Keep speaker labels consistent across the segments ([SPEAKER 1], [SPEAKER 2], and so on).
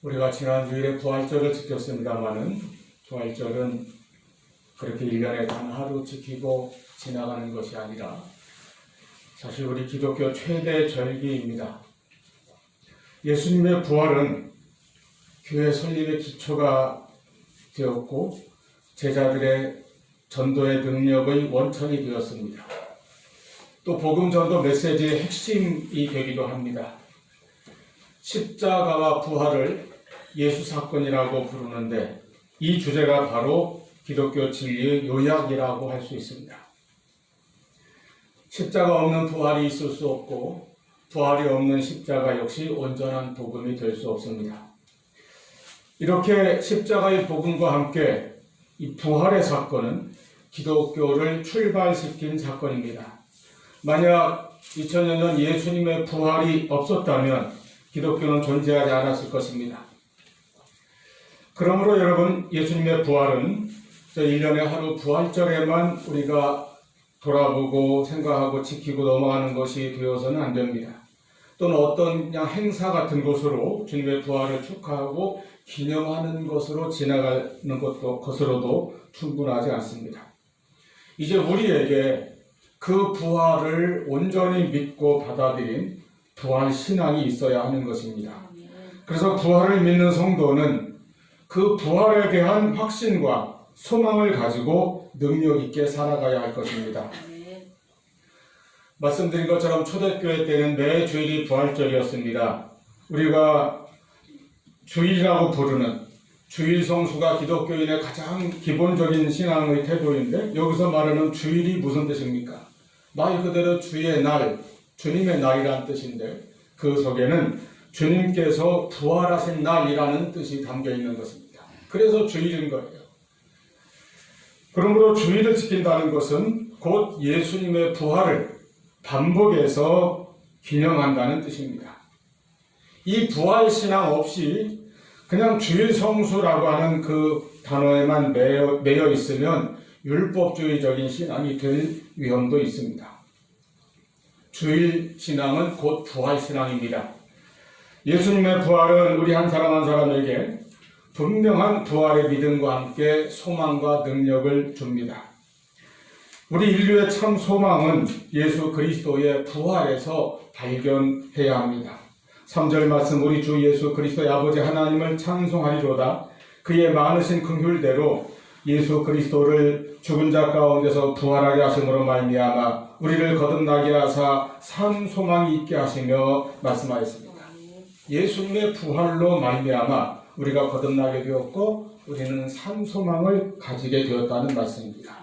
[SPEAKER 1] 우리가 지난주일에 부활절을 지켰습니다마는 부활절은 그렇게 1년에 단 하루 지키고 지나가는 것이 아니라 사실 우리 기독교 최대 절기입니다. 예수님의 부활은 교회 설립의 기초가 되었고 제자들의 전도의 능력의 원천이 되었습니다. 또 복음 전도 메시지의 핵심이 되기도 합니다. 십자가와 부활을 예수 사건이라고 부르는데 이 주제가 바로 기독교 진리의 요약이라고 할 수 있습니다. 십자가 없는 부활이 있을 수 없고 부활이 없는 십자가 역시 온전한 복음이 될 수 없습니다. 이렇게 십자가의 복음과 함께 이 부활의 사건은 기독교를 출발시킨 사건입니다. 만약 2000년 전 예수님의 부활이 없었다면 기독교는 존재하지 않았을 것입니다. 그러므로 여러분, 예수님의 부활은 1년에 하루 부활절에만 우리가 돌아보고 생각하고 지키고 넘어가는 것이 되어서는 안 됩니다. 또는 어떤 그냥 행사 같은 것으로 주님의 부활을 축하하고 기념하는 것으로 지나가는 것으로도 충분하지 않습니다. 이제 우리에게 그 부활을 온전히 믿고 받아들인 부활 신앙이 있어야 하는 것입니다. 그래서 부활을 믿는 성도는 그 부활에 대한 확신과 소망을 가지고 능력 있게 살아가야 할 것입니다. 말씀드린 것처럼 초대교회 때는 매 주일이 부활절이었습니다. 우리가 주일이라고 부르는 주일 성수가 기독교인의 가장 기본적인 신앙의 태도인데 여기서 말하는 주일이 무슨 뜻입니까? 말 그대로 주의 날, 주님의 날이라는 뜻인데 그 속에는 주님께서 부활하신 날이라는 뜻이 담겨 있는 것입니다. 그래서 주일인 거예요. 그러므로 주일을 지킨다는 것은 곧 예수님의 부활을 반복해서 기념한다는 뜻입니다. 이 부활 신앙 없이 그냥 주일 성수라고 하는 그 단어에만 매여 있으면 율법주의적인 신앙이 될 위험도 있습니다. 주일 신앙은 곧 부활 신앙입니다. 예수님의 부활은 우리 한 사람 한 사람에게 분명한 부활의 믿음과 함께 소망과 능력을 줍니다. 우리 인류의 참 소망은 예수 그리스도의 부활에서 발견해야 합니다. 3절 말씀, 우리 주 예수 그리스도의 아버지 하나님을 찬송하리로다. 그의 많으신 긍휼대로 예수 그리스도를 죽은 자 가운데서 부활하게 하심으로 말미암아 우리를 거듭나게 하사 산 소망이 있게 하시며 말씀하였습니다. 예수님의 부활로 말미암아 우리가 거듭나게 되었고 우리는 산 소망을 가지게 되었다는 말씀입니다.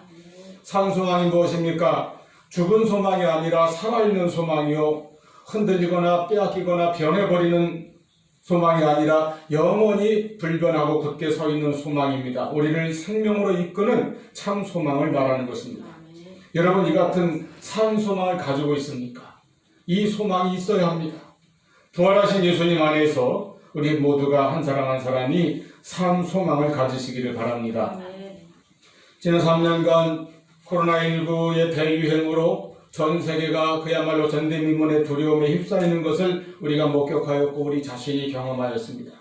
[SPEAKER 1] 산 소망이 무엇입니까? 죽은 소망이 아니라 살아있는 소망이요, 흔들리거나 빼앗기거나 변해버리는 소망이 아니라 영원히 불변하고 굳게 서 있는 소망입니다. 우리를 생명으로 이끄는 참 소망을 말하는 것입니다. 여러분, 이 같은 산 소망을 가지고 있습니까? 이 소망이 있어야 합니다. 부활하신 예수님 안에서 우리 모두가 한 사람 한 사람이 산 소망을 가지시기를 바랍니다. 지난 3년간 코로나19의 대유행으로 전 세계가 그야말로 전대미문의 두려움에 휩싸이는 것을 우리가 목격하였고 우리 자신이 경험하였습니다.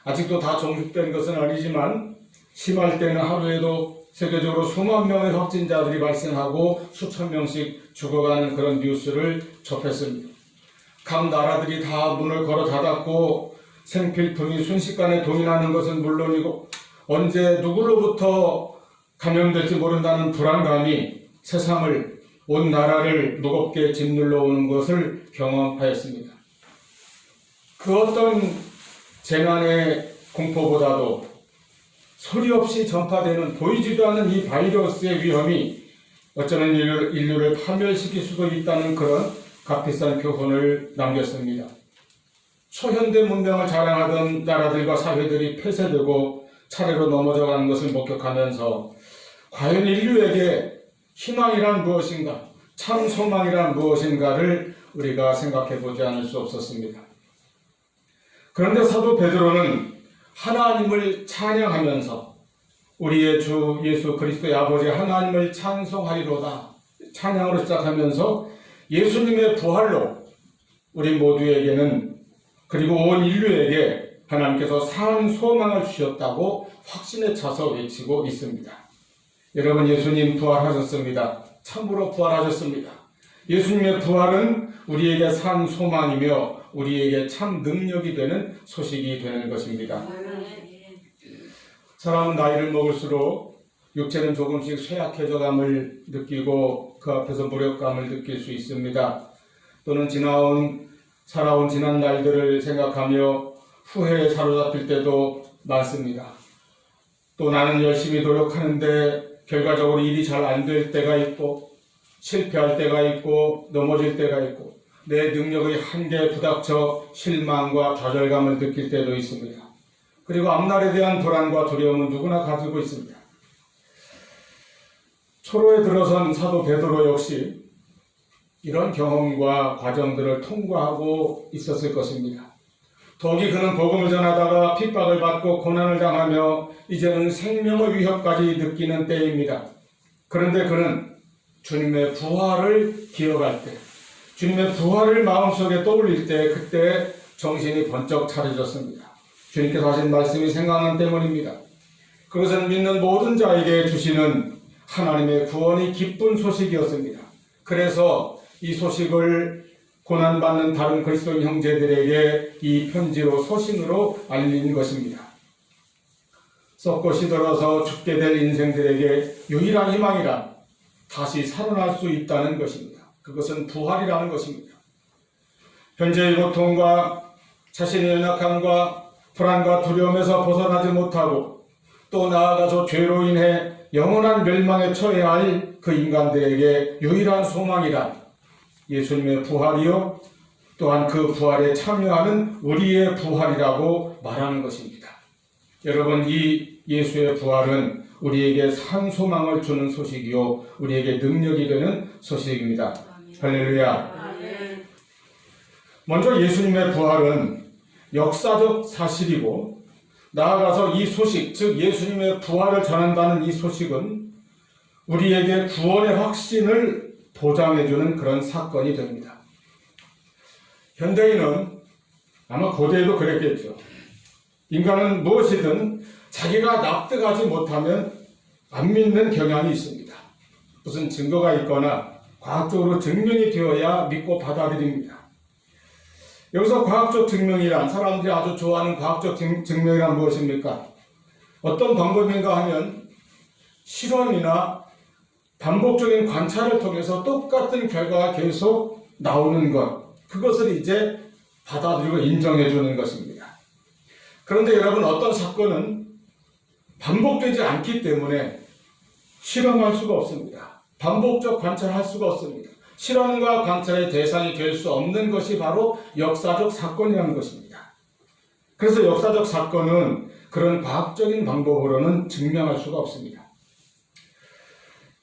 [SPEAKER 1] 아직도 다 종식된 것은 아니지만 심할 때는 하루에도 세계적으로 수만 명의 확진자들이 발생하고 수천 명씩 죽어가는 그런 뉴스를 접했습니다. 각 나라들이 다 문을 걸어 닫았고 생필품이 순식간에 동인하는 것은 물론이고 언제 누구로부터 감염될지 모른다는 불안감이 세상을, 온 나라를 무겁게 짓눌러 오는 것을 경험하였습니다. 그 어떤 재난의 공포보다도 소리 없이 전파되는 보이지도 않는 이 바이러스의 위험이 어쩌면 인류를 파멸시킬 수도 있다는 그런 값비싼 교훈을 남겼습니다. 초현대 문명을 자랑하던 나라들과 사회들이 폐쇄되고 차례로 넘어져가는 것을 목격하면서 과연 인류에게 희망이란 무엇인가, 참 소망이란 무엇인가를 우리가 생각해 보지 않을 수 없었습니다. 그런데 사도 베드로는 하나님을 찬양하면서 우리의 주 예수 그리스도의 아버지 하나님을 찬송하리로다 찬양으로 시작하면서 예수님의 부활로 우리 모두에게는 그리고 온 인류에게 하나님께서 산 소망을 주셨다고 확신에 차서 외치고 있습니다. 여러분, 예수님 부활하셨습니다. 참으로 부활하셨습니다. 예수님의 부활은 우리에게 산 소망이며 우리에게 참 능력이 되는 소식이 되는 것입니다. 사람은 나이를 먹을수록 육체는 조금씩 쇠약해져감을 느끼고 그 앞에서 무력감을 느낄 수 있습니다. 또는 살아온 지난 날들을 생각하며 후회에 사로잡힐 때도 많습니다. 또 나는 열심히 노력하는데 결과적으로 일이 잘 안 될 때가 있고, 실패할 때가 있고, 넘어질 때가 있고, 내 능력의 한계에 부닥쳐 실망과 좌절감을 느낄 때도 있습니다. 그리고 앞날에 대한 불안과 두려움은 누구나 가지고 있습니다. 초로에 들어선 사도 베드로 역시 이런 경험과 과정들을 통과하고 있었을 것입니다. 더욱이 그는 복음을 전하다가 핍박을 받고 고난을 당하며 이제는 생명의 위협까지 느끼는 때입니다. 그런데 그는 주님의 부활을 기억할 때, 주님의 부활을 마음속에 떠올릴 때, 그때 정신이 번쩍 차려졌습니다. 주님께서 하신 말씀이 생각난 때문입니다. 그것은 믿는 모든 자에게 주시는 하나님의 구원이 기쁜 소식이었습니다. 그래서 이 소식을 고난받는 다른 그리스도인 형제들에게 이 편지로 서신으로 알린 것입니다. 썩고 시들어서 죽게 될 인생들에게 유일한 희망이란 다시 살아날 수 있다는 것입니다. 그것은 부활이라는 것입니다. 현재의 고통과 자신의 연약함과 불안과 두려움에서 벗어나지 못하고 또 나아가서 죄로 인해 영원한 멸망에 처해야 할 그 인간들에게 유일한 소망이란 예수님의 부활이요, 또한 그 부활에 참여하는 우리의 부활이라고 말하는 것입니다. 여러분, 이 예수의 부활은 우리에게 산 소망을 주는 소식이요, 우리에게 능력이 되는 소식입니다. 할렐루야. 먼저 예수님의 부활은 역사적 사실이고, 나아가서 이 소식, 즉 예수님의 부활을 전한다는 이 소식은 우리에게 구원의 확신을 보장해주는 그런 사건이 됩니다. 현대인은 아마 고대에도 그랬겠죠. 인간은 무엇이든 자기가 납득하지 못하면 안 믿는 경향이 있습니다. 무슨 증거가 있거나 과학적으로 증명이 되어야 믿고 받아들입니다. 여기서 과학적 증명이란, 사람들이 아주 좋아하는 과학적 증명이란 무엇입니까? 어떤 방법인가 하면 실험이나 반복적인 관찰을 통해서 똑같은 결과가 계속 나오는 것, 그것을 이제 받아들이고 인정해 주는 것입니다. 그런데 여러분, 어떤 사건은 반복되지 않기 때문에 실험할 수가 없습니다. 반복적 관찰할 수가 없습니다. 실험과 관찰의 대상이 될 수 없는 것이 바로 역사적 사건이라는 것입니다. 그래서 역사적 사건은 그런 과학적인 방법으로는 증명할 수가 없습니다.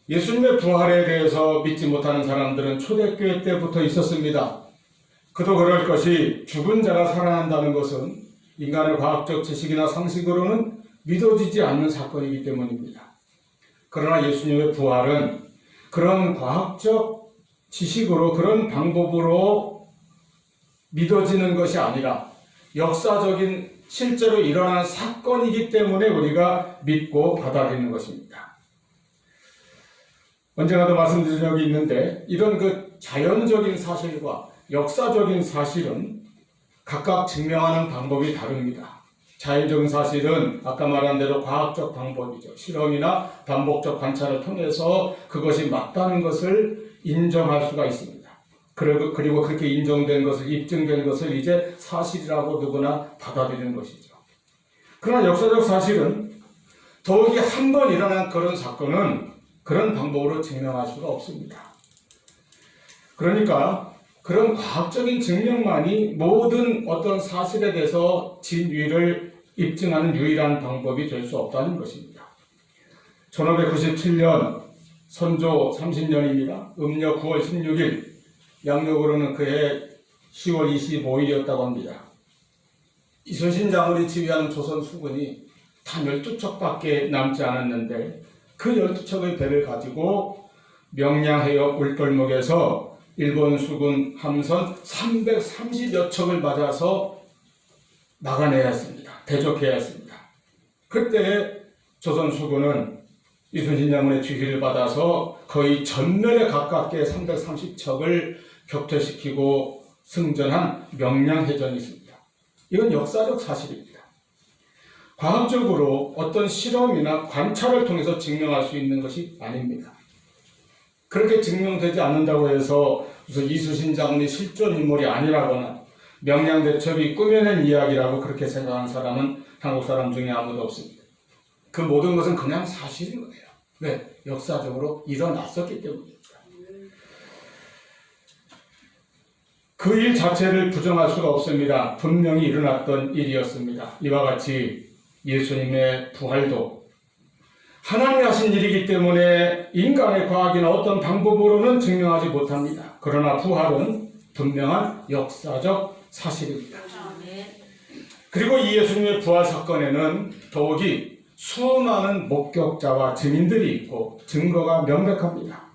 [SPEAKER 1] 예수님의 부활에 대해서 믿지 못하는 사람들은 초대교회 때부터 있었습니다. 그도 그럴 것이 죽은 자가 살아난다는 것은 인간의 과학적 지식이나 상식으로는 믿어지지 않는 사건이기 때문입니다. 그러나 예수님의 부활은 그런 과학적 지식으로, 그런 방법으로 믿어지는 것이 아니라 역사적인 실제로 일어난 사건이기 때문에 우리가 믿고 받아들이는 것입니다. 언젠가도 말씀드린 적이 있는데, 이런 그 자연적인 사실과 역사적인 사실은 각각 증명하는 방법이 다릅니다. 자연적인 사실은 아까 말한 대로 과학적 방법이죠. 실험이나 반복적 관찰을 통해서 그것이 맞다는 것을 인정할 수가 있습니다. 그리고 그렇게 인정된 것을, 입증된 것을 이제 사실이라고 누구나 받아들이는 것이죠. 그러나 역사적 사실은 더욱이 한 번 일어난 그런 사건은 그런 방법으로 증명할 수가 없습니다. 그러니까 그런 과학적인 증명만이 모든 어떤 사실에 대해서 진위를 입증하는 유일한 방법이 될 수 없다는 것입니다. 1597년 선조 30년입니다. 음력 9월 16일, 양력으로는 그해 10월 25일이었다고 합니다. 이순신 장군이 지휘하는 조선 수군이 단 12척밖에 남지 않았는데 그 12척의 배를 가지고 명량해역 울골목에서 일본 수군 함선 330여 척을 맞아서 막아내야 했습니다. 대적해야 했습니다. 그때 조선 수군은 이순신 장군의 지휘를 받아서 거의 전멸에 가깝게 330척을 격퇴시키고 승전한 명량해전이 있습니다. 이건 역사적 사실입니다. 과학적으로 어떤 실험이나 관찰을 통해서 증명할 수 있는 것이 아닙니다. 그렇게 증명되지 않는다고 해서 무슨 이순신 장군이 실존 인물이 아니라거나 명량대첩이 꾸며낸 이야기라고 그렇게 생각하는 사람은 한국 사람 중에 아무도 없습니다. 그 모든 것은 그냥 사실인 거예요. 왜? 역사적으로 일어났었기 때문입니다. 그 일 자체를 부정할 수가 없습니다. 분명히 일어났던 일이었습니다. 이와 같이 예수님의 부활도 하나님이 하신 일이기 때문에 인간의 과학이나 어떤 방법으로는 증명하지 못합니다. 그러나 부활은 분명한 역사적 사실입니다. 그리고 이 예수님의 부활 사건에는 더욱이 수많은 목격자와 증인들이 있고 증거가 명백합니다.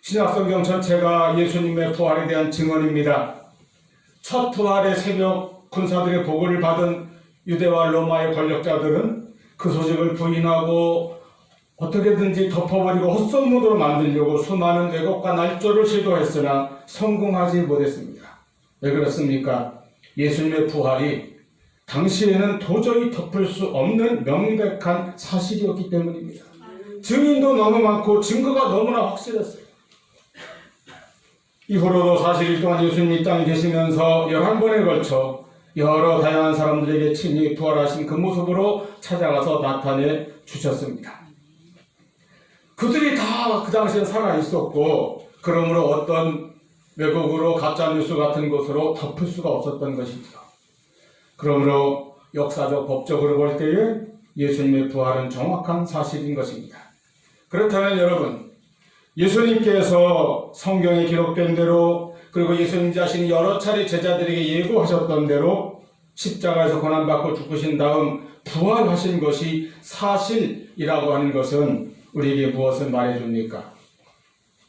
[SPEAKER 1] 신약성경 전체가 예수님의 부활에 대한 증언입니다. 첫 부활의 새벽 군사들의 보고를 받은 유대와 로마의 권력자들은 그 소식을 부인하고 어떻게든지 덮어버리고 헛소문으로 만들려고 수많은 왜곡과 날조를 시도했으나 성공하지 못했습니다. 왜 그렇습니까? 예수님의 부활이 당시에는 도저히 덮을 수 없는 명백한 사실이었기 때문입니다. 증인도 너무 많고 증거가 너무나 확실했어요. 이후로도 40일 동안 예수님이 땅에 계시면서 11번에 걸쳐 여러 다양한 사람들에게 친히 부활하신 그 모습으로 찾아가서 나타내 주셨습니다. 그들이 다 그 당시에 살아 있었고 그러므로 어떤 왜곡으로 가짜뉴스 같은 것으로 덮을 수가 없었던 것이죠. 그러므로 역사적 법적으로 볼 때에 예수님의 부활은 정확한 사실인 것입니다. 그렇다면 여러분, 예수님께서 성경에 기록된 대로 그리고 예수님 자신이 여러 차례 제자들에게 예고하셨던 대로 십자가에서 고난받고 죽으신 다음 부활하신 것이 사실이라고 하는 것은 우리에게 무엇을 말해줍니까?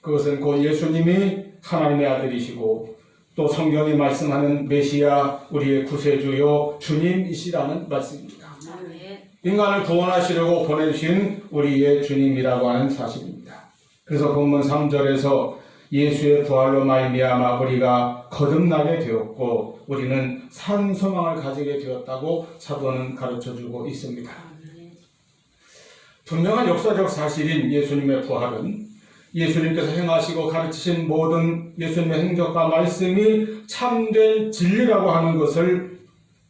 [SPEAKER 1] 그것은 곧 예수님이 하나님의 아들이시고 또 성경이 말씀하는 메시아, 우리의 구세주요 주님이시라는 말씀입니다. 인간을 구원하시려고 보내주신 우리의 주님이라고 하는 사실입니다. 그래서 본문 3절에서 예수의 부활로 말미암아 우리가 거듭나게 되었고 우리는 산 소망을 가지게 되었다고 사도는 가르쳐주고 있습니다. 분명한 역사적 사실인 예수님의 부활은 예수님께서 행하시고 가르치신 모든 예수님의 행적과 말씀이 참된 진리라고 하는 것을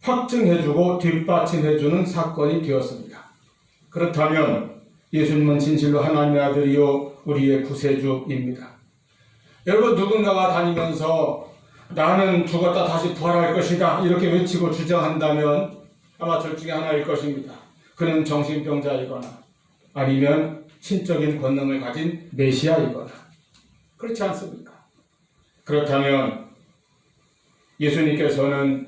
[SPEAKER 1] 확증해주고 뒷받침해주는 사건이 되었습니다. 그렇다면 예수님은 진실로 하나님의 아들이요 우리의 구세주입니다. 여러분, 누군가가 다니면서 나는 죽었다 다시 부활할 것이다 이렇게 외치고 주장한다면 아마 둘 중에 하나일 것입니다. 그는 정신병자이거나 아니면 신적인 권능을 가진 메시아이거나 그렇지 않습니까? 그렇다면 예수님께서는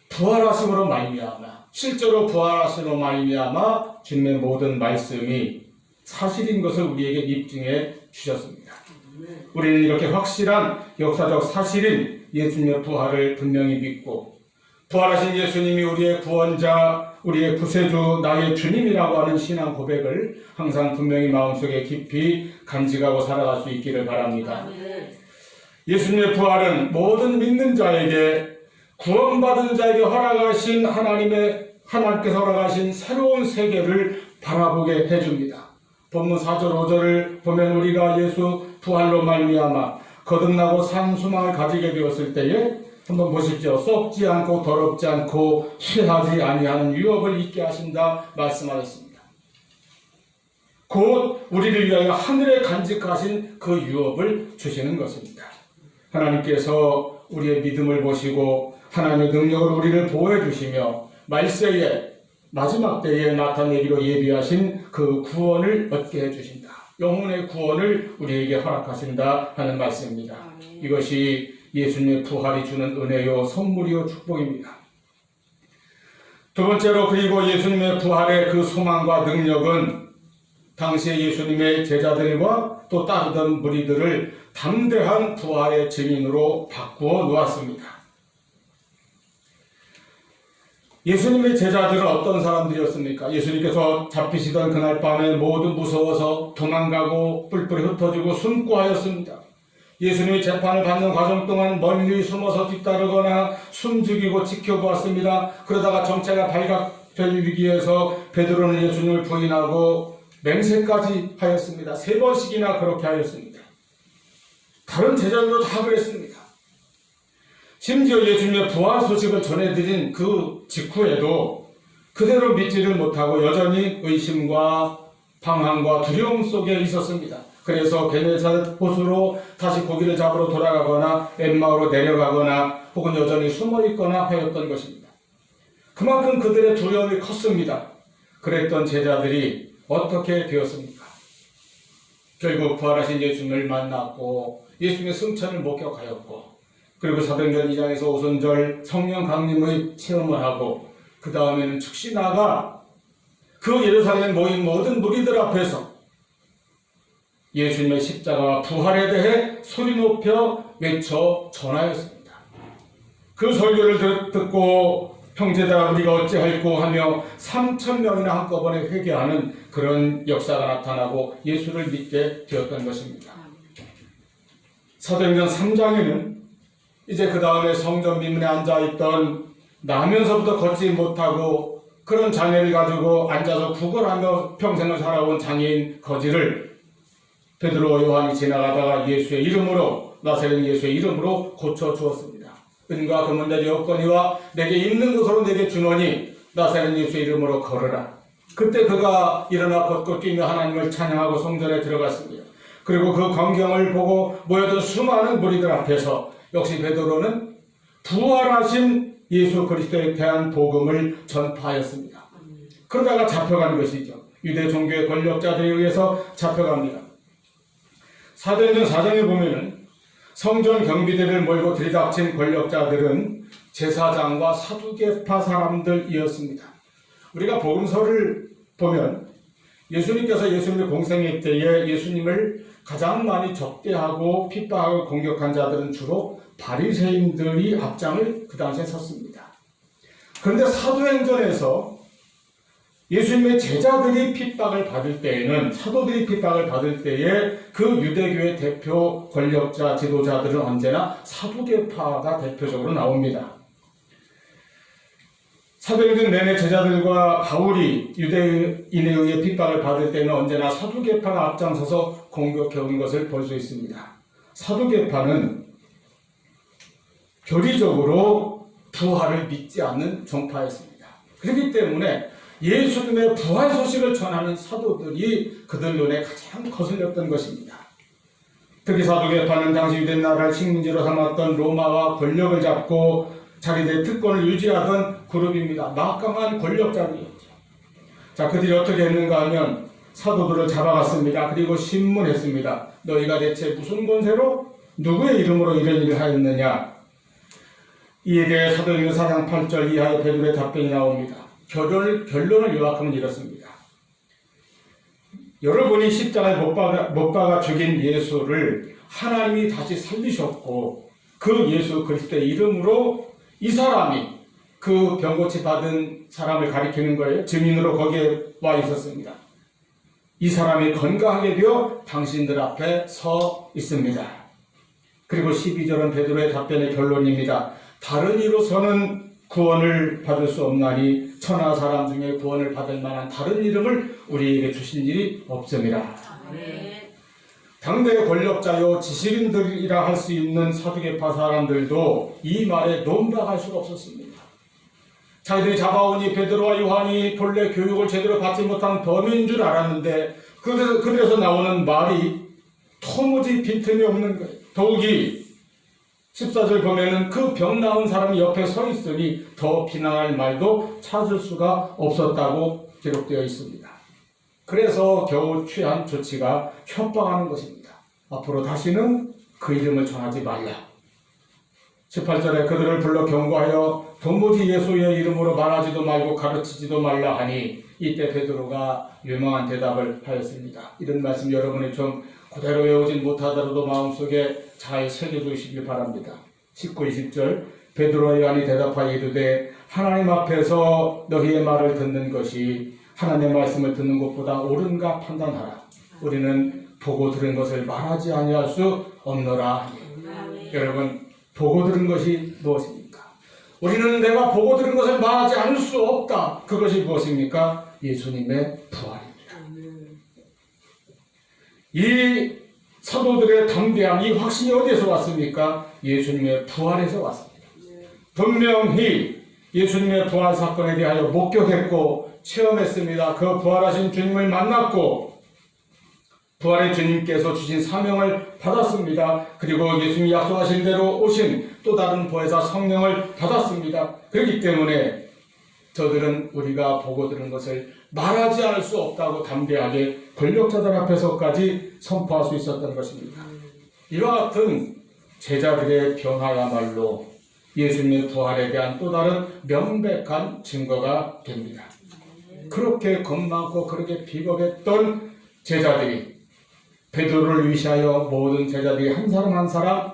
[SPEAKER 1] 부활하심으로 말미암아 실제로 부활하심으로 말미암아 주님의 모든 말씀이 사실인 것을 우리에게 입증해 주셨습니다. 우리는 이렇게 확실한 역사적 사실인 예수님의 부활을 분명히 믿고 부활하신 예수님이 우리의 구원자, 우리의 구세주, 나의 주님이라고 하는 신앙 고백을 항상 분명히 마음속에 깊이 간직하고 살아갈 수 있기를 바랍니다. 예수님의 부활은 모든 믿는 자에게 구원받은 자에게 허락하신 하나님께서 허락하신 새로운 세계를 바라보게 해줍니다. 본문 4절 5절을 보면 우리가 예수 부활로 말미암아 거듭나고 산 소망을 가지게 되었을 때에 한번 보십시오. 썩지 않고 더럽지 않고 쇠하지 아니하는 유업을 잊게 하신다 말씀하셨습니다. 곧 우리를 위하여 하늘에 간직하신 그 유업을 주시는 것입니다. 하나님께서 우리의 믿음을 보시고 하나님의 능력으로 우리를 보호해 주시며 말세에 마지막 때에 나타내기로 예비하신 그 구원을 얻게 해주신다. 영혼의 구원을 우리에게 허락하신다 하는 말씀입니다. 이것이 예수님의 부활이 주는 은혜요 선물이요 축복입니다. 두 번째로 그리고 예수님의 부활의 그 소망과 능력은 당시에 예수님의 제자들과 또 따르던 무리들을 담대한 부활의 증인으로 바꾸어 놓았습니다. 예수님의 제자들은 어떤 사람들이었습니까? 예수님께서 잡히시던 그날 밤에 모두 무서워서 도망가고 뿔뿔이 흩어지고 숨고 하였습니다. 예수님이 재판을 받는 과정 동안 멀리 숨어서 뒤따르거나 숨죽이고 지켜보았습니다. 그러다가 정체가 발각되기 위해서 베드로는 예수님을 부인하고 맹세까지 하였습니다. 3번씩이나 그렇게 하였습니다. 다른 제자들도 다 그랬습니다. 심지어 예수님의 부활 소식을 전해드린 그 직후에도 그대로 믿지를 못하고 여전히 의심과 방황과 두려움 속에 있었습니다. 그래서 게네사렛 호수로 다시 고기를 잡으러 돌아가거나 엠마오로 내려가거나 혹은 여전히 숨어있거나 하였던 것입니다. 그만큼 그들의 두려움이 컸습니다. 그랬던 제자들이 어떻게 되었습니까? 결국 부활하신 예수님을 만났고 예수님의 승천을 목격하였고 그리고 사도행전 2장에서 오순절 성령 강림의 체험을 하고 그 다음에는 즉시 나가 그 예루살렘에 모인 모든 무리들 앞에서 예수님의 십자가와 부활에 대해 소리 높여 외쳐 전하였습니다. 그 설교를 듣고 형제들아 우리가 어찌할꼬 하며 3,000명이나 한꺼번에 회개하는 그런 역사가 나타나고 예수를 믿게 되었던 것입니다. 사도행전 3장에는 이제 그 다음에 성전 미문에 앉아있던 나면서부터 걷지 못하고 그런 장애를 가지고 앉아서 구걸하며 평생을 살아온 장애인 거지를 베드로와 요한이 지나가다가 예수의 이름으로 나사렛 예수의 이름으로 고쳐주었습니다. 은과 금은 내게 없거니와 내게 있는 것으로 내게 주노니 나사렛 예수의 이름으로 걸으라. 그때 그가 일어나 걷고 뛰며 하나님을 찬양하고 성전에 들어갔습니다. 그리고 그 광경을 보고 모여든 수많은 무리들 앞에서 역시 베드로는 부활하신 예수 그리스도에 대한 복음을 전파하였습니다. 그러다가 잡혀간 것이죠. 유대 종교의 권력자들에 의해서 잡혀갑니다. 사도행전 4장에 보면은 성전 경비대를 몰고 들이닥친 권력자들은 제사장과 사두개파 사람들이었습니다. 우리가 복음서를 보면 예수님께서 예수님의 공생애 때에 예수님을 가장 많이 적대하고 핍박하고 공격한 자들은 주로 바리새인들이 앞장을 그 당시에 섰습니다. 그런데 사도행전에서 예수님의 제자들이 핍박을 받을 때에는 사도들이 핍박을 받을 때에 그 유대교의 대표 권력자 지도자들은 언제나 사두개파가 대표적으로 나옵니다. 사도행전 내내 제자들과 바울이 유대인에 의해 핍박을 받을 때는 언제나 사두개파가 앞장서서 공격해온 것을 볼 수 있습니다. 사두개파는 교리적으로 부활을 믿지 않는 종파였습니다. 그렇기 때문에 예수님의 부활 소식을 전하는 사도들이 그들 눈에 가장 거슬렸던 것입니다. 특히 사두개파는 당시 유대 나라를 식민지로 삼았던 로마와 권력을 잡고 자기들의 특권을 유지하던 그룹입니다. 막강한 권력자들이었죠. 자, 그들이 어떻게 했는가 하면 사도들을 잡아갔습니다. 그리고 신문했습니다. 너희가 대체 무슨 권세로 누구의 이름으로 이런 일을 하였느냐? 이에 대해 사도행전 4장 8절 이하의 베드로의 답변이 나옵니다. 결론을 요약하면 이렇습니다. 여러분이 십자가에 못 박아 죽인 예수를 하나님이 다시 살리셨고 그 예수 그리스도의 이름으로 이 사람이 그 병고치 받은 사람을 가리키는 거예요. 증인으로 거기에 와 있었습니다. 이 사람이 건강하게 되어 당신들 앞에 서 있습니다. 그리고 12절은 베드로의 답변의 결론입니다. 다른 이로서는 구원을 받을 수 없나니 천하 사람 중에 구원을 받을 만한 다른 이름을 우리에게 주신 일이 없습니다. 당대의 권력자요 지식인들이라 할 수 있는 사두개파 사람들도 이 말에 논박할 수가 없었습니다. 자기들이 잡아오니 베드로와 요한이 본래 교육을 제대로 받지 못한 범인 줄 알았는데 그들에서 나오는 말이 도무지 빈틈이 없는 거예요. 더욱이 14절 보면은 그 병 나은 사람이 옆에 서 있으니 더 비난할 말도 찾을 수가 없었다고 기록되어 있습니다. 그래서 겨우 취한 조치가 협박하는 것입니다. 앞으로 다시는 그 이름을 전하지 말라. 18절에 그들을 불러 경고하여 도무지 예수의 이름으로 말하지도 말고 가르치지도 말라 하니 이때 베드로가 유명한 대답을 하였습니다. 이런 말씀 여러분이 좀 그대로 외우진 못하더라도 마음속에 잘 새겨두시길 바랍니다. 19, 20절 베드로와 요한이 대답하여 이르되 하나님 앞에서 너희의 말을 듣는 것이 하나님의 말씀을 듣는 것보다 옳은가 판단하라. 우리는 보고 들은 것을 말하지 아니할 수 없노라. 여러분, 보고 들은 것이 무엇입니까? 우리는 내가 보고 들은 것을 말하지 않을 수 없다. 그것이 무엇입니까? 예수님의 부활입니다. 이 사도들의 담대함, 이 확신이 어디에서 왔습니까? 예수님의 부활에서 왔습니다. 분명히 예수님의 부활 사건에 대하여 목격했고 체험했습니다. 그 부활하신 주님을 만났고 부활의 주님께서 주신 사명을 받았습니다. 그리고 예수님이 약속하신 대로 오신 또 다른 보혜사 성령을 받았습니다. 그렇기 때문에 저들은 우리가 보고 들은 것을 말하지 않을 수 없다고 담대하게 권력자들 앞에서까지 선포할 수 있었던 것입니다. 이와 같은 제자들의 변화야말로 예수님의 부활에 대한 또 다른 명백한 증거가 됩니다. 그렇게 겁많고 그렇게 비겁했던 제자들이 베드로를 위시하여 모든 제자들이 한 사람 한 사람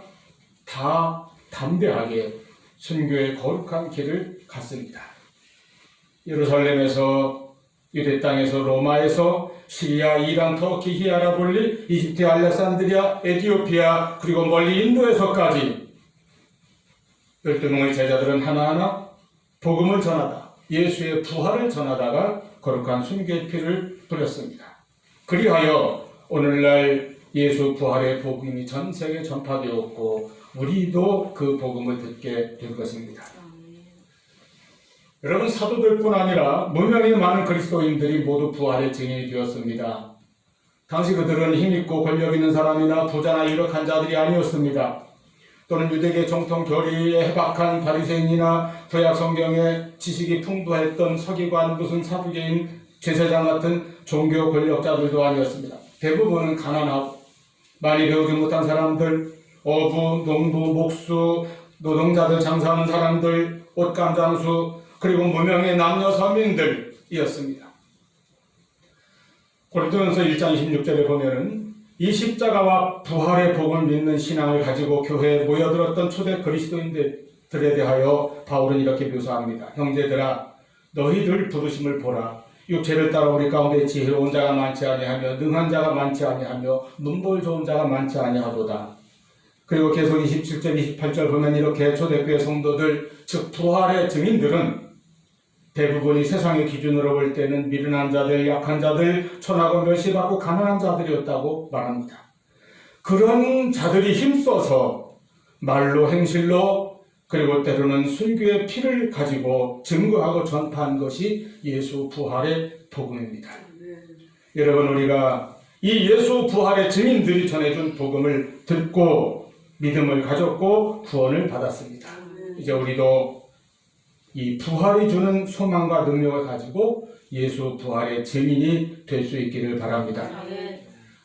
[SPEAKER 1] 다 담대하게 순교의 거룩한 길을 갔습니다. 예루살렘에서 유대 땅에서 로마에서 시리아, 이란, 터키, 히아라볼리, 이집트, 알렉산드리아, 에티오피아 그리고 멀리 인도에서까지 12명의 제자들은 하나하나 복음을 전하다 예수의 부활을 전하다가 거룩한 순교의 피를 뿌렸습니다. 그리하여 오늘날 예수 부활의 복음이 전 세계에 전파되었고 우리도 그 복음을 듣게 될 것입니다. 여러분, 사도들뿐 아니라 무명의 많은 그리스도인들이 모두 부활의 증인이 되었습니다. 당시 그들은 힘있고 권력 있는 사람이나 부자나 유력한 자들이 아니었습니다. 또는 유대계 정통 교리에 해박한 바리새인이나 구약 성경에 지식이 풍부했던 서기관, 무슨 사두개인, 제사장 같은 종교 권력자들도 아니었습니다. 대부분은 가난하고 많이 배우지 못한 사람들, 어부, 농부, 목수, 노동자들, 장사하는 사람들, 옷감 장수, 그리고 무명의 남녀 서민들이었습니다. 고린도전서 1장 26절에 보면은 이 십자가와 부활의 복음을 믿는 신앙을 가지고 교회에 모여들었던 초대 그리스도인들에 대하여 바울은 이렇게 묘사합니다. 형제들아, 너희들 부르심을 보라. 육체를 따라 우리 가운데 지혜로운 자가 많지 아니하며 능한 자가 많지 아니하며 문볼 좋은 자가 많지 아니하도다. 그리고 계속 27절 28절 보면 이렇게 초대교회 성도들 즉 부활의 증인들은 대부분이 세상의 기준으로 볼 때는 미련한 자들, 약한 자들, 천하고 멸시받고 가난한 자들이었다고 말합니다. 그런 자들이 힘써서 말로 행실로 그리고 때로는 순교의 피를 가지고 증거하고 전파한 것이 예수 부활의 복음입니다. 여러분, 우리가 이 예수 부활의 증인들이 전해준 복음을 듣고 믿음을 가졌고 구원을 받았습니다. 이제 우리도 이 부활이 주는 소망과 능력을 가지고 예수 부활의 증인이 될 수 있기를 바랍니다.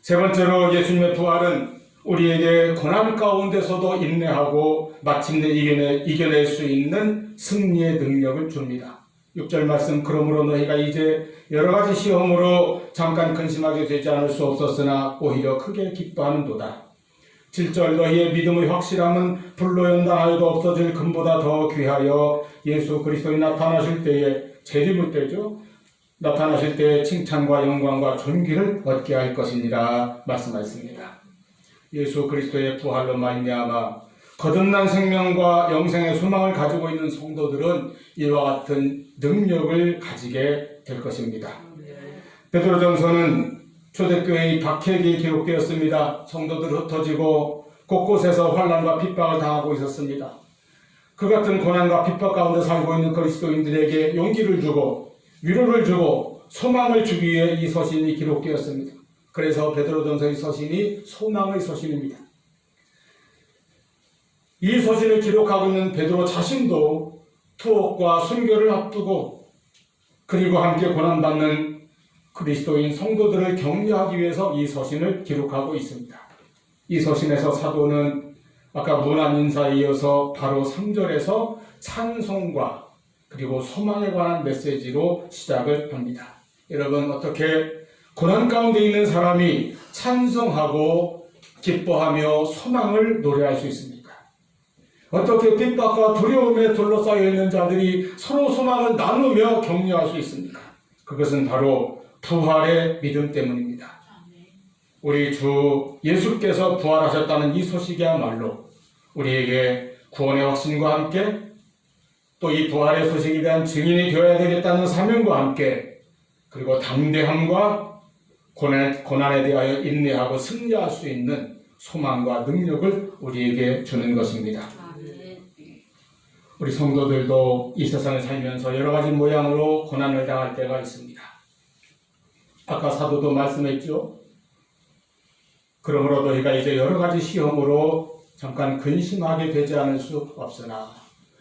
[SPEAKER 1] 세 번째로 예수님의 부활은 우리에게 고난 가운데서도 인내하고 마침내 이겨낼 수 있는 승리의 능력을 줍니다. 6절 말씀, 그러므로 너희가 이제 여러 가지 시험으로 잠깐 근심하게 되지 않을 수 없었으나 오히려 크게 기뻐하는도다. 7절, 너희의 믿음의 확실함은 불로 연단하여도 없어질 금보다 더 귀하여 예수 그리스도에 나타나실 때에 재림을 때죠. 나타나실 때에 칭찬과 영광과 존귀를 얻게 할 것이니라 말씀하셨습니다. 예수 그리스도의 부활로 말미암아 거듭난 생명과 영생의 소망을 가지고 있는 성도들은 이와 같은 능력을 가지게 될 것입니다. 베드로전서는 초대교회의 박해기에 기록되었습니다. 성도들 흩어지고 곳곳에서 환난과 핍박을 당하고 있었습니다. 그 같은 고난과 핍박 가운데 살고 있는 그리스도인들에게 용기를 주고 위로를 주고 소망을 주기 위해 이 서신이 기록되었습니다. 그래서 베드로전서의 서신이 소망의 서신입니다. 이 서신을 기록하고 있는 베드로 자신도 투옥과 순교를 앞두고 그리고 함께 고난받는 그리스도인 성도들을 격려하기 위해서 이 서신을 기록하고 있습니다. 이 서신에서 사도는 아까 문안 인사에 이어서 바로 3절에서 찬송과 그리고 소망에 관한 메시지로 시작을 합니다. 여러분, 어떻게 고난 가운데 있는 사람이 찬송하고 기뻐하며 소망을 노래할 수 있습니까? 어떻게 핍박과 두려움에 둘러싸여 있는 자들이 서로 소망을 나누며 격려할 수 있습니까? 그것은 바로 부활의 믿음 때문입니다. 우리 주 예수께서 부활하셨다는 이 소식이야말로 우리에게 구원의 확신과 함께 또 이 부활의 소식에 대한 증인이 되어야 되겠다는 사명과 함께 그리고 담대함과 고난에 대하여 인내하고 승리할 수 있는 소망과 능력을 우리에게 주는 것입니다. 우리 성도들도 이 세상에 살면서 여러 가지 모양으로 고난을 당할 때가 있습니다. 아까 사도도 말씀했죠. 그러므로 너희가 이제 여러 가지 시험으로 잠깐 근심하게 되지 않을 수 없으나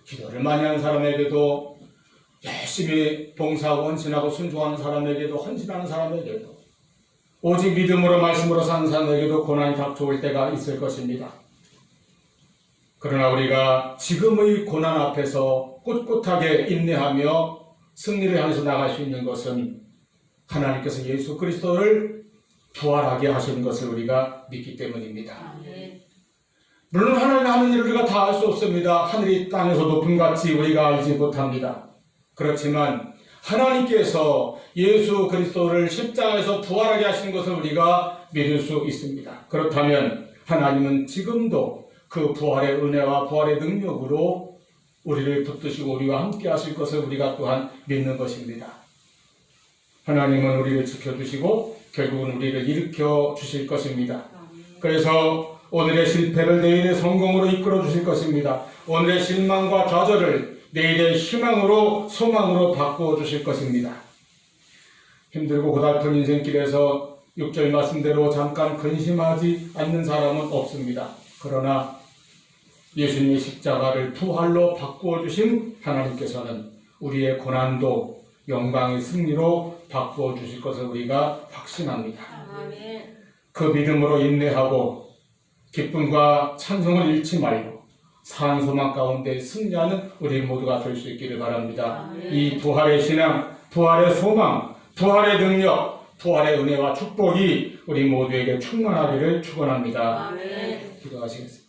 [SPEAKER 1] 기도를 많이 하는 사람에게도 열심히 봉사하고 헌신하고 순종하는 사람에게도 헌신하는 사람에게도 오직 믿음으로 말씀으로 사는 사람에게도 고난이 닥쳐올 때가 있을 것입니다. 그러나 우리가 지금의 고난 앞에서 꿋꿋하게 인내하며 승리를 향해서 나갈 수 있는 것은 하나님께서 예수 그리스도를 부활하게 하신 것을 우리가 믿기 때문입니다. 물론 하나님 하는 일을 우리가 다 알 수 없습니다. 하늘이 땅에서 높은 같이 우리가 알지 못합니다. 그렇지만 하나님께서 예수 그리스도를 십자가에서 부활하게 하신 것을 우리가 믿을 수 있습니다. 그렇다면 하나님은 지금도 그 부활의 은혜와 부활의 능력으로 우리를 붙드시고 우리와 함께 하실 것을 우리가 또한 믿는 것입니다. 하나님은 우리를 지켜주시고 결국은 우리를 일으켜 주실 것입니다. 그래서 오늘의 실패를 내일의 성공으로 이끌어 주실 것입니다. 오늘의 실망과 좌절을 내일의 희망으로 소망으로 바꾸어 주실 것입니다. 힘들고 고달픈 인생길에서 6절 말씀대로 잠깐 근심하지 않는 사람은 없습니다. 그러나 예수님의 십자가를 부활로 바꾸어 주신 하나님께서는 우리의 고난도 영광의 승리로 바꾸어 주실 것을 우리가 확신합니다. 그 믿음으로 인내하고 기쁨과 찬송을 잃지 말고 사랑 소망 가운데 승리하는 우리 모두가 될 수 있기를 바랍니다. 이 부활의 신앙, 부활의 소망, 부활의 능력, 부활의 은혜와 축복이 우리 모두에게 충만하기를 축원합니다. 기도하시겠습니다.